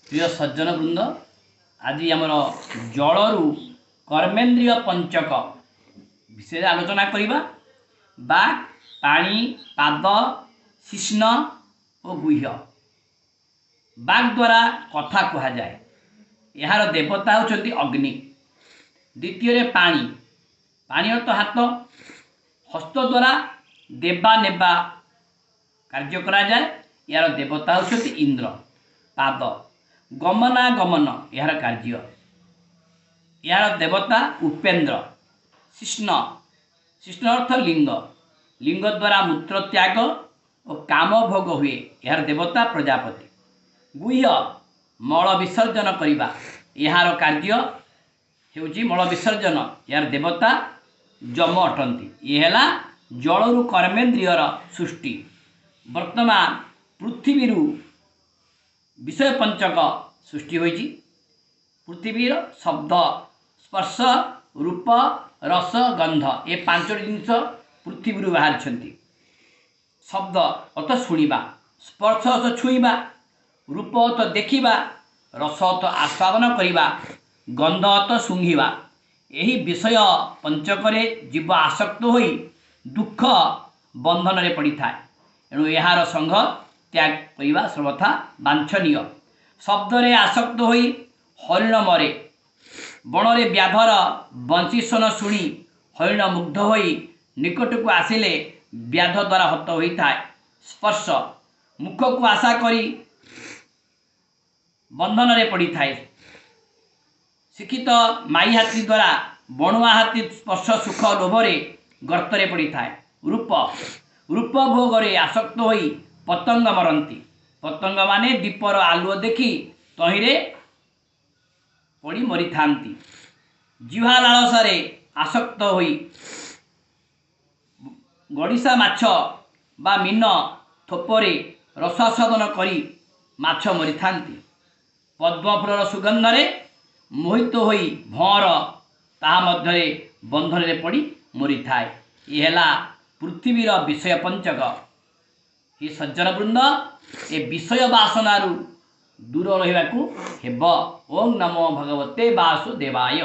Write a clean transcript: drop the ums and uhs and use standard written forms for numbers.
प्रिय सज्जन वृंद आज आमर जलरू कर्मेन्द्रिय पंचक विषय आलोचना करवा। बाघ पानी पाद शिश्न और गुह्य। बाघ द्वारा कथा कह जाए। यार देवता होती अग्नि। द्वितीय पानी पानी अर्थ हाथ हस्त द्वारा देवा नेबा कार्य करा जाए। यार देवता होती इंद्र। पाद गमनागमन यार कार्य। यार देवता उपेन्द्र। शिश्न शिश्न अर्थ लिंग। लिंग द्वारा मूत्र त्याग और काम भोग हुए। यार देवता प्रजापति। गुह्य मल विसर्जन करवा। यार कार्य हेउची मल विसर्जन। यार देवता जम अटंती। ये है जलरू कर्मेन्द्रियर सृष्टि। वर्तमान पृथ्वी विषय पंचक सृष्टि होइछि। पृथ्वीर शब्द स्पर्श रूप रस गंध ये पांच जिनस पृथ्वी बाहर। शब्द अर्थ शुणा, स्पर्श अर्थ छुईवा, रूप अर्थ देखा, रस अर्थ आस्वादन करवा, गंध अर्थ शुंघा। यही विषय पंचकरे जीव आसक्त होई दुख बंधन रे पड़ी थाए। एणु यार संघ त्याग करवा सर्वथा वांछनीय। शब्दरे आसक्त होई हरिण मरे। बणरे व्याधर बंशी स्वन शुणी हरिण मुग्ध होई निकट को आसिले व्याध द्वारा हत होता है। स्पर्श मुख को आशा करी बंधन रे पड़ी थाए। शिक्षित माई हाथी द्वारा बणुआ हाथी स्पर्श सुख लोभरे गर्तरे पड़ी थाए। रूप रूप भोगरे आसक्त होई पतंग मरती। पतंग माने दीपर आलुओ देखी तहिरे पड़ी मरी थांती। जिह्वा लालसारे आसक्त होई गड़िशा माछ बा मीन थोपरे रसास्वादन करी माछ मरी थांती। पद्म फूलर सुगंधरे मोहित होई भंवर ता मध्यरे बंधन रे पड़ी मरी थाए। ये है पृथ्वीर विषय पंचक। ये सज्जन वृंद ए विषय बासनारू दूर रहिबाकू हेब। ओं नमो भगवते वासुदेवाय।